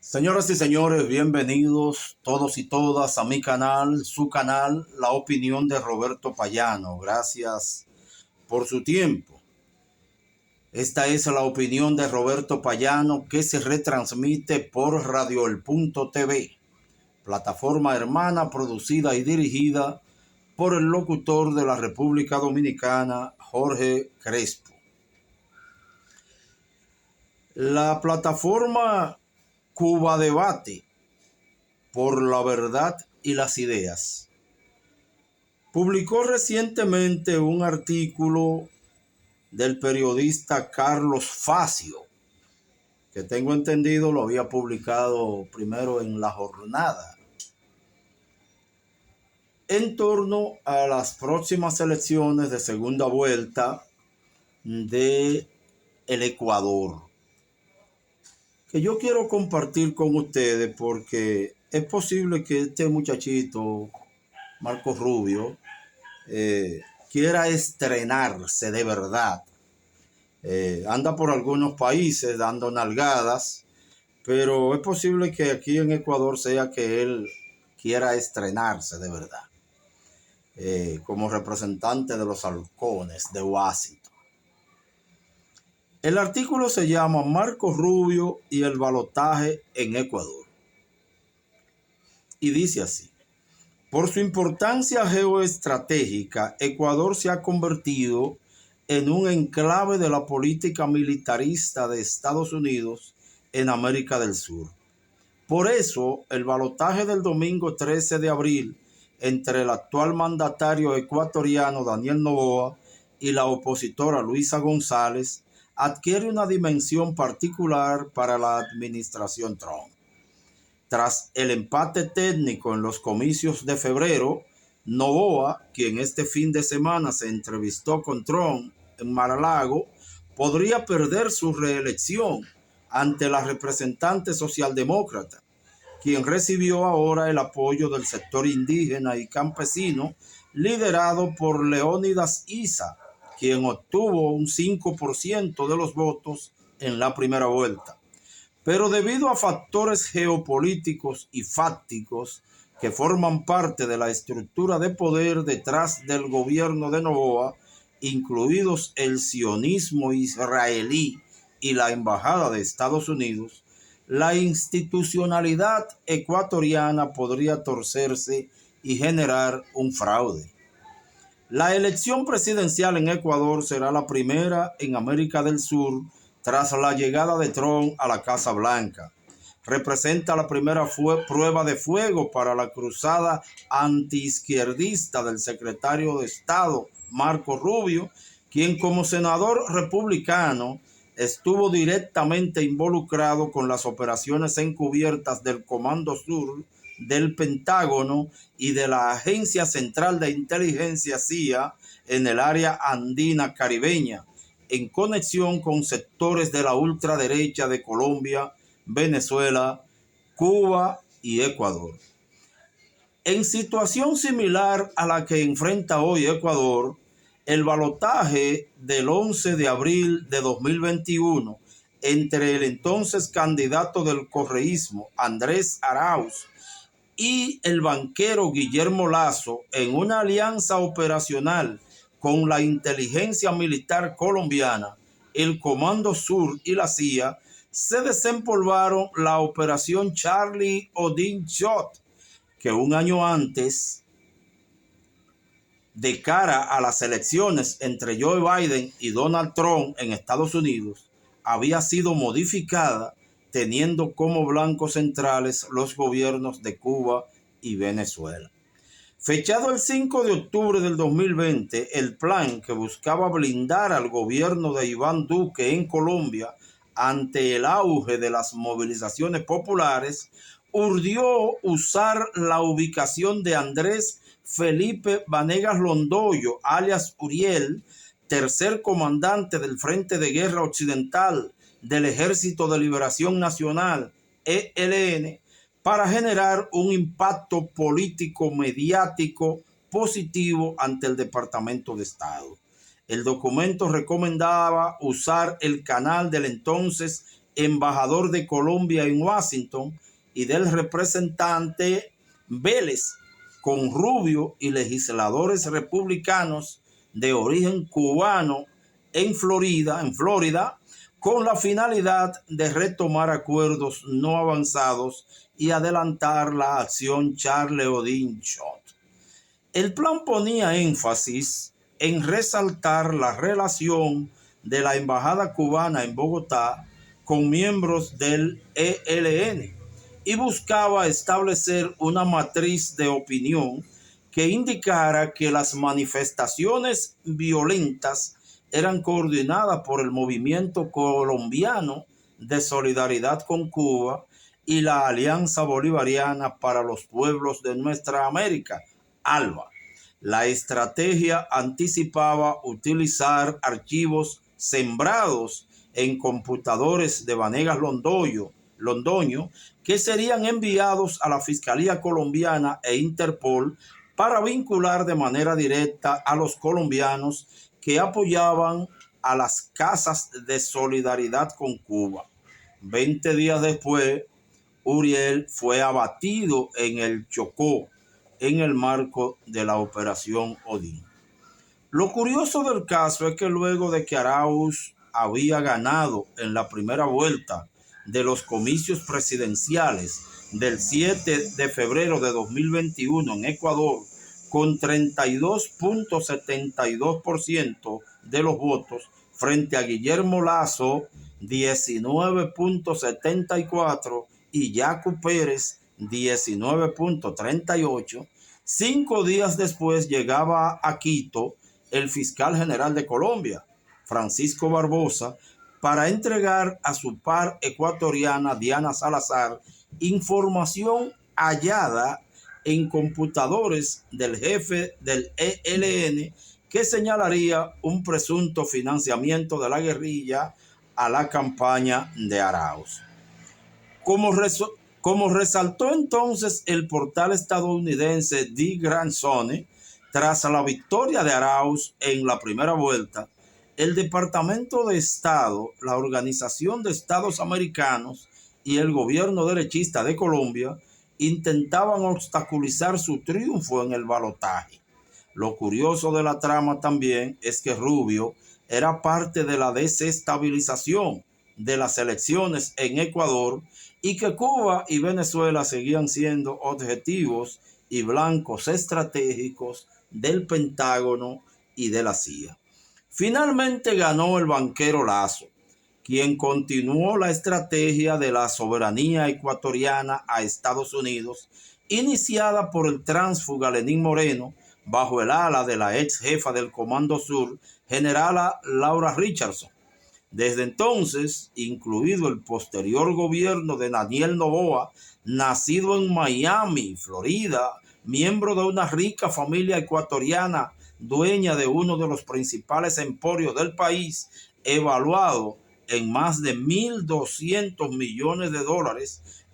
Señoras y señores, bienvenidos todos y todas a mi canal, su canal, La Opinión de Roberto Payano. Gracias por su tiempo. Esta es la opinión de Roberto Payano que se retransmite por Radio El Punto TV, plataforma hermana producida y dirigida por el locutor de la República Dominicana, Jorge Crespo. La plataforma Cuba Debate por la Verdad y las Ideas publicó recientemente un artículo del periodista Carlos Facio, que tengo entendido lo había publicado primero en La Jornada, en torno a las próximas elecciones de segunda vuelta de el Ecuador, que yo quiero compartir con ustedes porque es posible que este muchachito, Marcos Rubio, quiera estrenarse de verdad. Anda por algunos países dando nalgadas, pero es posible que aquí en Ecuador sea que él quiera estrenarse de verdad, como representante de los halcones de Washington. El artículo se llama Marcos Rubio y el balotaje en Ecuador. Y dice así: por su importancia geoestratégica, Ecuador se ha convertido en un enclave de la política militarista de Estados Unidos en América del Sur. Por eso, el balotaje del domingo 13 de abril entre el actual mandatario ecuatoriano Daniel Noboa y la opositora Luisa González adquiere una dimensión particular para la administración Trump. Tras el empate técnico en los comicios de febrero, Noboa, quien este fin de semana se entrevistó con Trump en Mar-a-Lago, podría perder su reelección ante la representante socialdemócrata, quien recibió ahora el apoyo del sector indígena y campesino liderado por Leónidas Issa, quien obtuvo un 5% de los votos en la primera vuelta. Pero debido a factores geopolíticos y fácticos que forman parte de la estructura de poder detrás del gobierno de Noboa, incluidos el sionismo israelí y la embajada de Estados Unidos, la institucionalidad ecuatoriana podría torcerse y generar un fraude. La elección presidencial en Ecuador será la primera en América del Sur tras la llegada de Trump a la Casa Blanca. Representa la primera prueba de fuego para la cruzada antiizquierdista del secretario de Estado, Marco Rubio, quien como senador republicano estuvo directamente involucrado con las operaciones encubiertas del Comando Sur, del Pentágono y de la Agencia Central de Inteligencia CIA en el área andina caribeña, en conexión con sectores de la ultraderecha de Colombia, Venezuela, Cuba y Ecuador. En situación similar a la que enfrenta hoy Ecuador, el balotaje del 11 de abril de 2021 entre el entonces candidato del correísmo, Andrés Arauz, y el banquero Guillermo Lazo, en una alianza operacional con la inteligencia militar colombiana, el Comando Sur y la CIA, se desempolvaron la operación Charlie Odin Shot, que un año antes, de cara a las elecciones entre Joe Biden y Donald Trump en Estados Unidos, había sido modificada teniendo como blancos centrales los gobiernos de Cuba y Venezuela. Fechado el 5 de octubre del 2020, el plan que buscaba blindar al gobierno de Iván Duque en Colombia ante el auge de las movilizaciones populares, urdió usar la ubicación de Andrés Felipe Vanegas Londoño, alias Uriel, tercer comandante del Frente de Guerra Occidental del Ejército de Liberación Nacional, ELN, para generar un impacto político mediático positivo ante el Departamento de Estado. El documento recomendaba usar el canal del entonces embajador de Colombia en Washington, y del representante Vélez con Rubio y legisladores republicanos de origen cubano en Florida, con la finalidad de retomar acuerdos no avanzados y adelantar la acción Charles-Odin-Shot. El plan ponía énfasis en resaltar la relación de la embajada cubana en Bogotá con miembros del ELN y buscaba establecer una matriz de opinión que indicara que las manifestaciones violentas eran coordinadas por el movimiento colombiano de solidaridad con Cuba y la Alianza Bolivariana para los Pueblos de Nuestra América, ALBA. La estrategia anticipaba utilizar archivos sembrados en computadores de Vanegas Londoño, que serían enviados a la Fiscalía Colombiana e Interpol para vincular de manera directa a los colombianos que apoyaban a las casas de solidaridad con Cuba. 20 días después, Uriel fue abatido en el Chocó en el marco de la Operación Odín. Lo curioso del caso es que luego de que Arauz había ganado en la primera vuelta de los comicios presidenciales del 7 de febrero de 2021 en Ecuador con 32.72% de los votos frente a Guillermo Lasso 19.74% y Yacu Pérez 19.38%, 5 días después llegaba a Quito el fiscal general de Colombia, Francisco Barbosa, para entregar a su par ecuatoriana Diana Salazar información hallada en computadores del jefe del ELN que señalaría un presunto financiamiento de la guerrilla a la campaña de Arauz. Como resaltó entonces el portal estadounidense The Grandson, tras la victoria de Arauz en la primera vuelta, el Departamento de Estado, la Organización de Estados Americanos y el gobierno derechista de Colombia intentaban obstaculizar su triunfo en el balotaje. Lo curioso de la trama también es que Rubio era parte de la desestabilización de las elecciones en Ecuador y que Cuba y Venezuela seguían siendo objetivos y blancos estratégicos del Pentágono y de la CIA. Finalmente ganó el banquero Lasso, quien continuó la estrategia de la soberanía ecuatoriana a Estados Unidos, iniciada por el tránsfuga Lenín Moreno, bajo el ala de la ex jefa del Comando Sur, generala Laura Richardson. Desde entonces, incluido el posterior gobierno de Daniel Noboa, nacido en Miami, Florida, miembro de una rica familia ecuatoriana, dueña de uno de los principales emporios del país, evaluado en más de $1.200 millones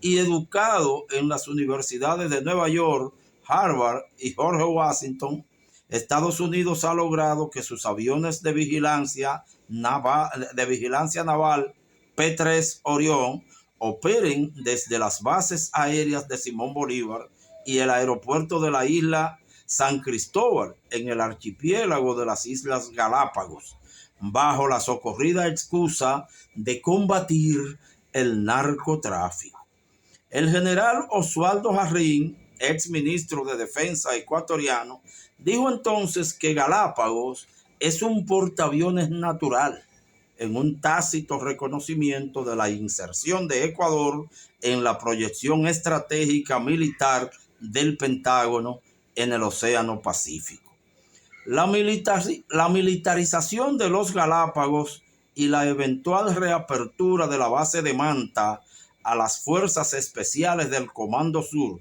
y educado en las universidades de Nueva York, Harvard y George Washington, Estados Unidos ha logrado que sus aviones de vigilancia naval P-3 Orión operen desde las bases aéreas de Simón Bolívar y el aeropuerto de la isla San Cristóbal en el archipiélago de las Islas Galápagos, bajo la socorrida excusa de combatir el narcotráfico. El general Oswaldo Jarrín, ex ministro de Defensa ecuatoriano, dijo entonces que Galápagos es un portaaviones natural, en un tácito reconocimiento de la inserción de Ecuador en la proyección estratégica militar del Pentágono en el Océano Pacífico. La militarización de los Galápagos y la eventual reapertura de la base de Manta a las fuerzas especiales del Comando Sur,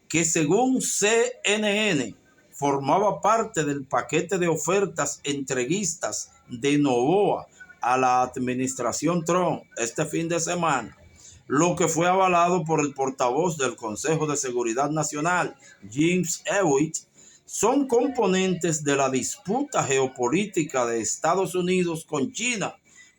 que según CNN formaba parte del paquete de ofertas entreguistas de Noboa a la administración Trump este fin de semana, lo que fue avalado por el portavoz del Consejo de Seguridad Nacional, James Hewitt, son componentes de la disputa geopolítica de Estados Unidos con China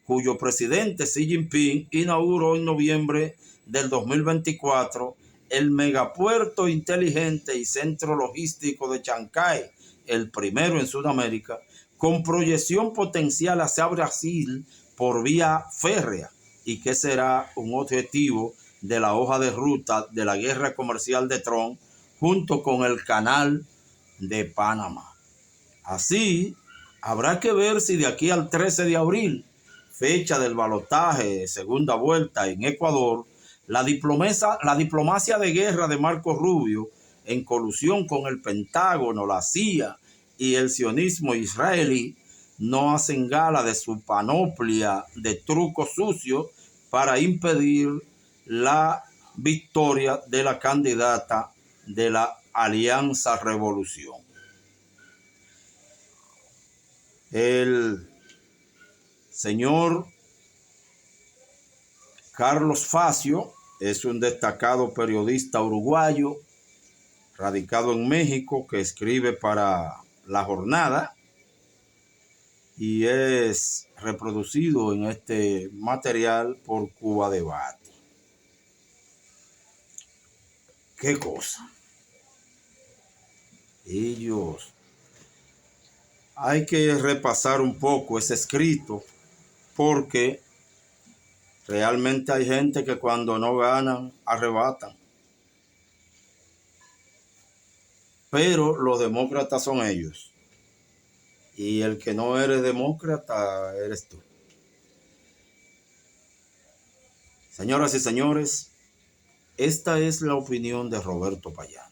cuyo presidente Xi Jinping inauguró en noviembre del 2024 el megapuerto inteligente y centro logístico de Chancay, el primero en Sudamérica, con proyección potencial hacia Brasil por vía férrea, y que será un objetivo de la hoja de ruta de la guerra comercial de Trump junto con el canal de Panamá. Así, habrá que ver si de aquí al 13 de abril, fecha del balotaje, segunda vuelta en Ecuador, la diplomacia de guerra de Marco Rubio, en colusión con el Pentágono, la CIA y el sionismo israelí, no hacen gala de su panoplia de trucos sucios para impedir la victoria de la candidata de la Alianza Revolución. El señor Carlos Facio es un destacado periodista uruguayo radicado en México que escribe para La Jornada y es reproducido en este material por Cuba Debate. ¿Qué cosa? Hay que repasar un poco ese escrito porque realmente hay gente que cuando no ganan, arrebatan. Pero los demócratas son ellos. Y el que no eres demócrata, eres tú. Señoras y señores, esta es la opinión de Roberto Payán.